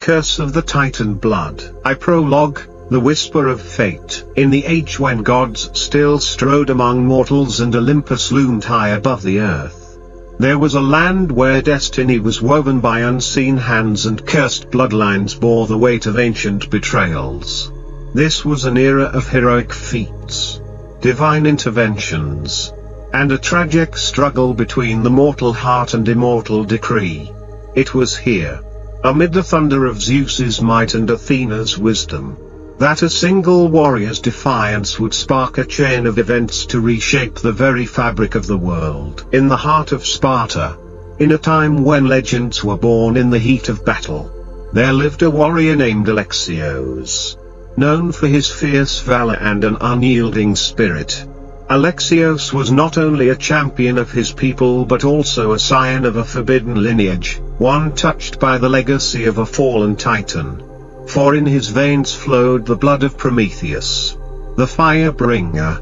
curse of the Titan blood. I prologue, the whisper of fate. In the age when gods still strode among mortals and Olympus loomed high above the earth, there was a land where destiny was woven by unseen hands and cursed bloodlines bore the weight of ancient betrayals. This was an era of heroic feats, divine interventions, and a tragic struggle between the mortal heart and immortal decree. It was here, amid the thunder of Zeus's might and Athena's wisdom, that a single warrior's defiance would spark a chain of events to reshape the very fabric of the world. In the heart of Sparta, in a time when legends were born in the heat of battle, there lived a warrior named Alexios. Known for his fierce valor and an unyielding spirit, Alexios was not only a champion of his people but also a scion of a forbidden lineage, one touched by the legacy of a fallen titan. For in his veins flowed the blood of Prometheus, the fire-bringer,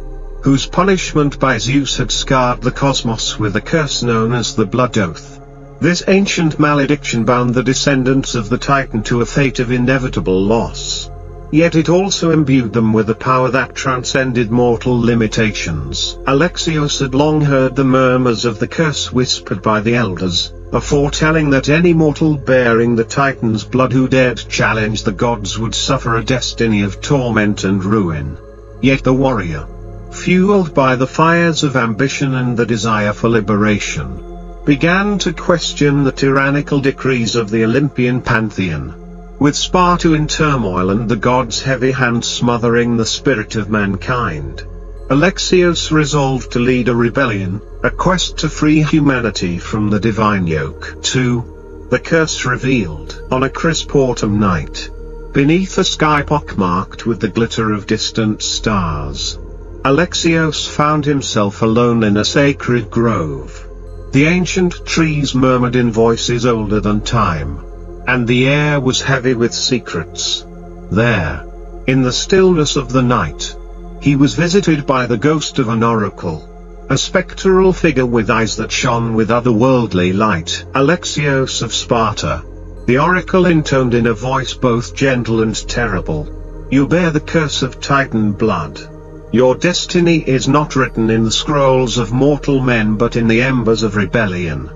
whose punishment by Zeus had scarred the cosmos with a curse known as the Blood Oath. This ancient malediction bound the descendants of the Titan to a fate of inevitable loss. Yet it also imbued them with a power that transcended mortal limitations. Alexios had long heard the murmurs of the curse whispered by the elders, a foretelling that any mortal bearing the Titan's blood who dared challenge the gods would suffer a destiny of torment and ruin. Yet the warrior, fueled by the fires of ambition and the desire for liberation, began to question the tyrannical decrees of the Olympian pantheon. With Sparta in turmoil and the gods' heavy hand smothering the spirit of mankind, Alexios resolved to lead a rebellion, a quest to free humanity from the divine yoke. 2. The curse revealed. On a crisp autumn night, beneath a sky pockmarked with the glitter of distant stars, Alexios found himself alone in a sacred grove. The ancient trees murmured in voices older than time, and the air was heavy with secrets. There, in the stillness of the night, he was visited by the ghost of an oracle, a spectral figure with eyes that shone with otherworldly light. Alexios of Sparta, the oracle intoned in a voice both gentle and terrible, you bear the curse of Titan blood. Your destiny is not written in the scrolls of mortal men but in the embers of rebellion.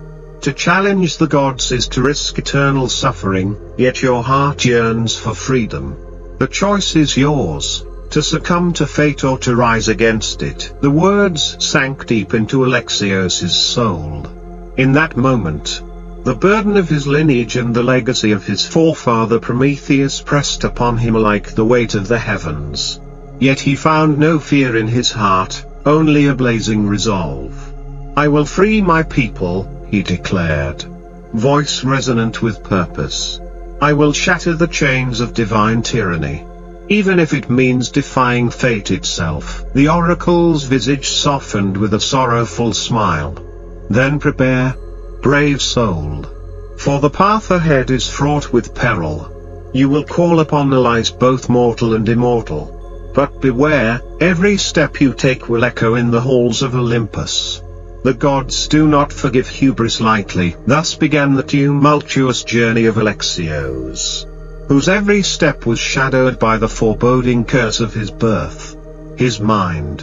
To challenge the gods is to risk eternal suffering, yet your heart yearns for freedom. The choice is yours, to succumb to fate or to rise against it. The words sank deep into Alexios' soul. In that moment, the burden of his lineage and the legacy of his forefather Prometheus pressed upon him like the weight of the heavens. Yet he found no fear in his heart, only a blazing resolve. I will free my people, he declared, voice resonant with purpose. I will shatter the chains of divine tyranny, even if it means defying fate itself. The oracle's visage softened with a sorrowful smile. Then prepare, brave soul, for the path ahead is fraught with peril. You will call upon allies both mortal and immortal. But beware, every step you take will echo in the halls of Olympus. The gods do not forgive hubris lightly. Thus began the tumultuous journey of Alexios, whose every step was shadowed by the foreboding curse of his birth. His mind,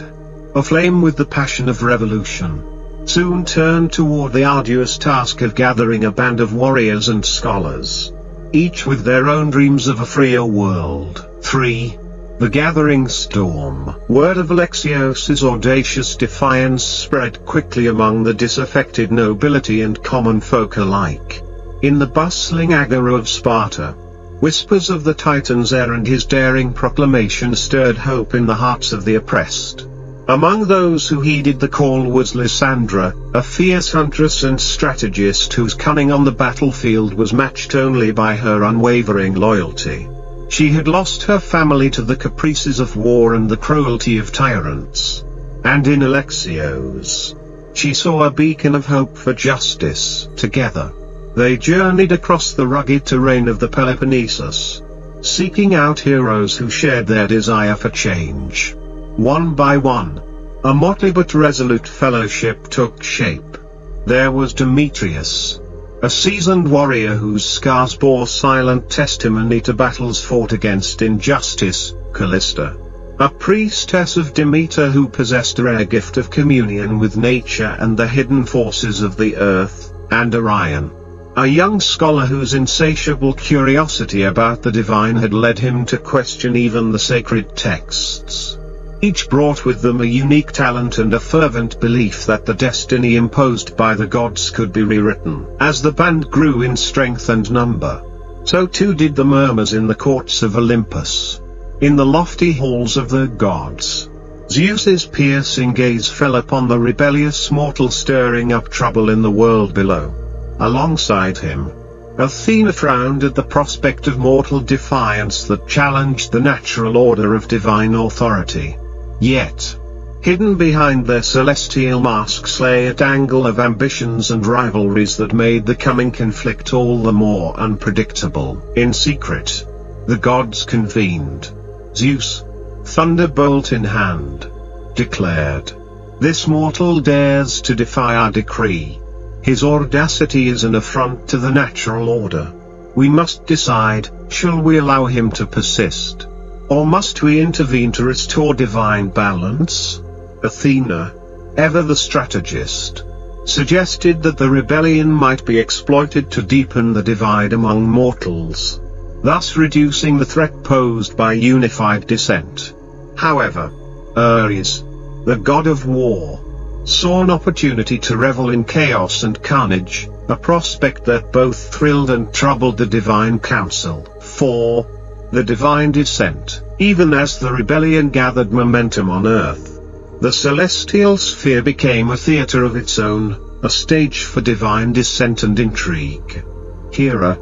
aflame with the passion of revolution, soon turned toward the arduous task of gathering a band of warriors and scholars, each with their own dreams of a freer world. 3. The gathering storm. Word of Alexios' audacious defiance spread quickly among the disaffected nobility and common folk alike. In the bustling agora of Sparta, whispers of the Titan's heir and his daring proclamation stirred hope in the hearts of the oppressed. Among those who heeded the call was Lysandra, a fierce huntress and strategist whose cunning on the battlefield was matched only by her unwavering loyalty. She had lost her family to the caprices of war and the cruelty of tyrants. And in Alexios, she saw a beacon of hope for justice. Together, they journeyed across the rugged terrain of the Peloponnesus, seeking out heroes who shared their desire for change. One by one, a motley but resolute fellowship took shape. There was Demetrius, a seasoned warrior whose scars bore silent testimony to battles fought against injustice, Callista. A priestess of Demeter who possessed a rare gift of communion with nature and the hidden forces of the earth, and Orion. A young scholar whose insatiable curiosity about the divine had led him to question even the sacred texts. Each brought with them a unique talent and a fervent belief that the destiny imposed by the gods could be rewritten. As the band grew in strength and number, so too did the murmurs in the courts of Olympus. In the lofty halls of the gods, Zeus's piercing gaze fell upon the rebellious mortal stirring up trouble in the world below. Alongside him, Athena frowned at the prospect of mortal defiance that challenged the natural order of divine authority. Yet, hidden behind their celestial masks lay a tangle of ambitions and rivalries that made the coming conflict all the more unpredictable. In secret, the gods convened. Zeus, thunderbolt in hand, declared, "This mortal dares to defy our decree. His audacity is an affront to the natural order. We must decide, shall we allow him to persist? Or must we intervene to restore divine balance?" Athena, ever the strategist, suggested that the rebellion might be exploited to deepen the divide among mortals, thus reducing the threat posed by unified dissent. However, Ares, the god of war, saw an opportunity to revel in chaos and carnage, a prospect that both thrilled and troubled the divine council. For the divine dissent, even as the rebellion gathered momentum on earth, the celestial sphere became a theater of its own, a stage for divine dissent and intrigue. Hera,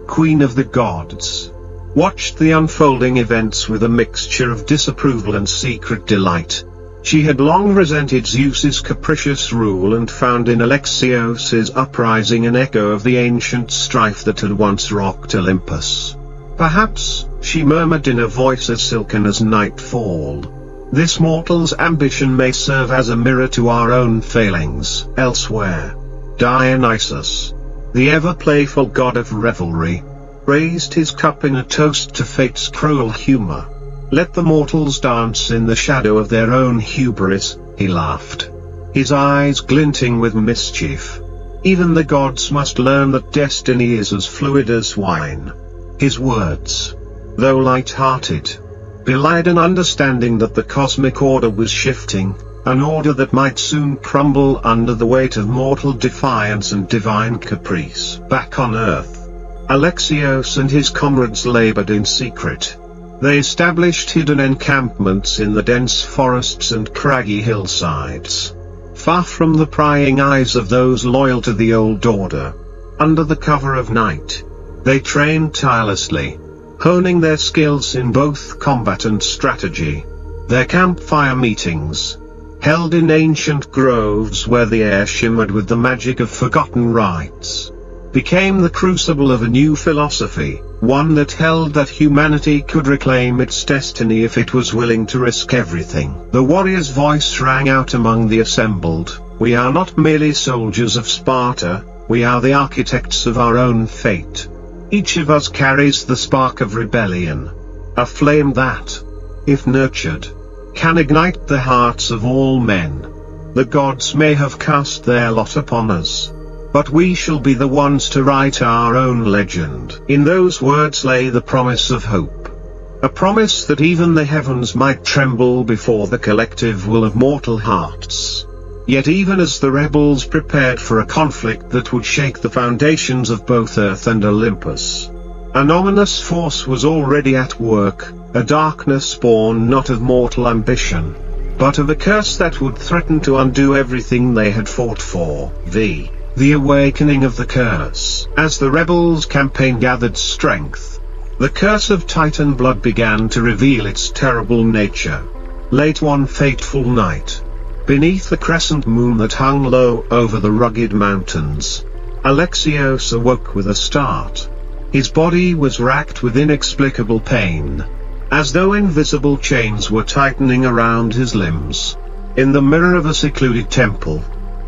queen of the gods, watched the unfolding events with a mixture of disapproval and secret delight. She had long resented Zeus's capricious rule and found in Alexios's uprising an echo of the ancient strife that had once rocked Olympus. "Perhaps," she murmured in a voice as silken as nightfall, "this mortal's ambition may serve as a mirror to our own failings." Elsewhere, Dionysus, the ever-playful god of revelry, raised his cup in a toast to fate's cruel humor. "Let the mortals dance in the shadow of their own hubris," he laughed, his eyes glinting with mischief. "Even the gods must learn that destiny is as fluid as wine." His words, though light-hearted, belied an understanding that the cosmic order was shifting, an order that might soon crumble under the weight of mortal defiance and divine caprice. Back on Earth, Alexios and his comrades labored in secret. They established hidden encampments in the dense forests and craggy hillsides, far from the prying eyes of those loyal to the old order. Under the cover of night, they trained tirelessly, honing their skills in both combat and strategy. Their campfire meetings, held in ancient groves where the air shimmered with the magic of forgotten rites, became the crucible of a new philosophy, one that held that humanity could reclaim its destiny if it was willing to risk everything. The warrior's voice rang out among the assembled, "We are not merely soldiers of Sparta, we are the architects of our own fate. Each of us carries the spark of rebellion, a flame that, if nurtured, can ignite the hearts of all men. The gods may have cast their lot upon us, but we shall be the ones to write our own legend." In those words lay the promise of hope. A promise that even the heavens might tremble before the collective will of mortal hearts. Yet even as the rebels prepared for a conflict that would shake the foundations of both Earth and Olympus, an ominous force was already at work, a darkness born not of mortal ambition, but of a curse that would threaten to undo everything they had fought for. The awakening of the curse. As the rebels' campaign gathered strength, the curse of Titan blood began to reveal its terrible nature. Late one fateful night, beneath the crescent moon that hung low over the rugged mountains, Alexios awoke with a start. His body was racked with inexplicable pain, as though invisible chains were tightening around his limbs. In the mirror of a secluded temple,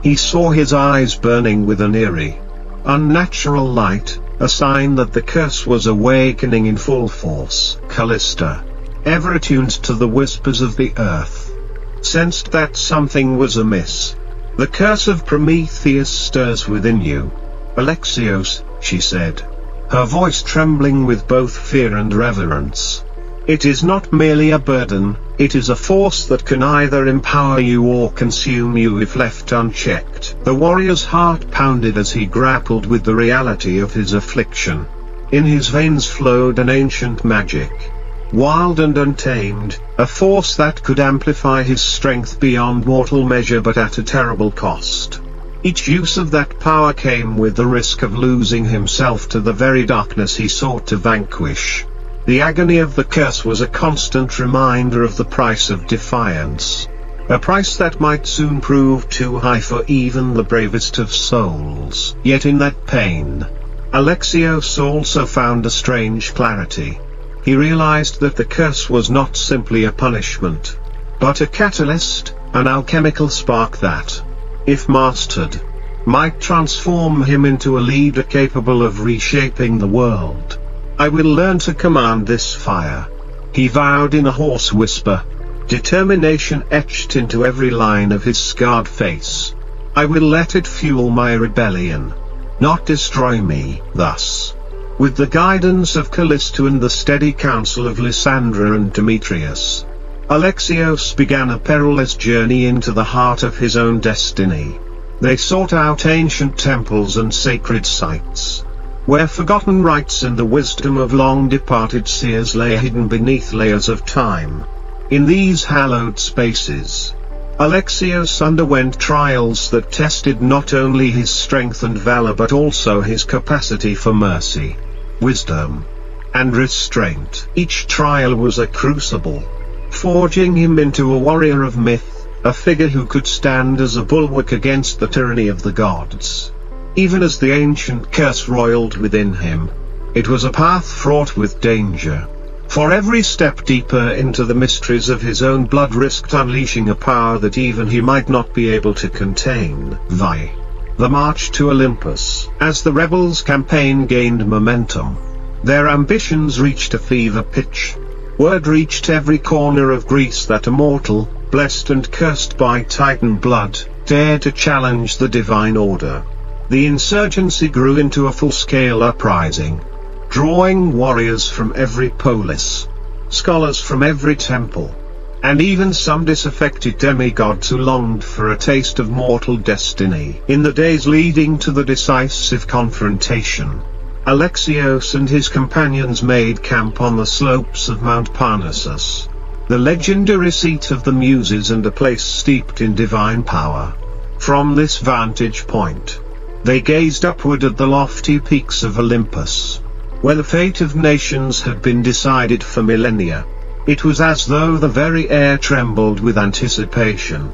he saw his eyes burning with an eerie, unnatural light, a sign that the curse was awakening in full force. Callista, ever attuned to the whispers of the earth, sensed that something was amiss. The curse of Prometheus stirs within you, Alexios, she said, her voice trembling with both fear and reverence. It is not merely a burden, it is a force that can either empower you or consume you if left unchecked. The warrior's heart pounded as he grappled with the reality of his affliction. In his veins flowed an ancient magic, wild and untamed, a force that could amplify his strength beyond mortal measure but at a terrible cost. Each use of that power came with the risk of losing himself to the very darkness he sought to vanquish. The agony of the curse was a constant reminder of the price of defiance. A price that might soon prove too high for even the bravest of souls. Yet in that pain, Alexios also found a strange clarity. He realized that the curse was not simply a punishment, but a catalyst, an alchemical spark that, if mastered, might transform him into a leader capable of reshaping the world. I will learn to command this fire, he vowed in a hoarse whisper, determination etched into every line of his scarred face. I will let it fuel my rebellion, not destroy me. Thus, with the guidance of Callisto and the steady counsel of Lysandra and Demetrius, Alexios began a perilous journey into the heart of his own destiny. They sought out ancient temples and sacred sites, where forgotten rites and the wisdom of long-departed seers lay hidden beneath layers of time. In these hallowed spaces, Alexios underwent trials that tested not only his strength and valor but also his capacity for mercy, wisdom, and restraint. Each trial was a crucible, forging him into a warrior of myth, a figure who could stand as a bulwark against the tyranny of the gods. Even as the ancient curse roiled within him, it was a path fraught with danger. For every step deeper into the mysteries of his own blood risked unleashing a power that even he might not be able to contain. The march to Olympus. As the rebels' campaign gained momentum, their ambitions reached a fever pitch. Word reached every corner of Greece that a mortal, blessed and cursed by Titan blood, dared to challenge the divine order. The insurgency grew into a full-scale uprising, drawing warriors from every polis, scholars from every temple, and even some disaffected demigods who longed for a taste of mortal destiny. In the days leading to the decisive confrontation, Alexios and his companions made camp on the slopes of Mount Parnassus, the legendary seat of the Muses and a place steeped in divine power. From this vantage point, they gazed upward at the lofty peaks of Olympus, where the fate of nations had been decided for millennia. It was as though the very air trembled with anticipation.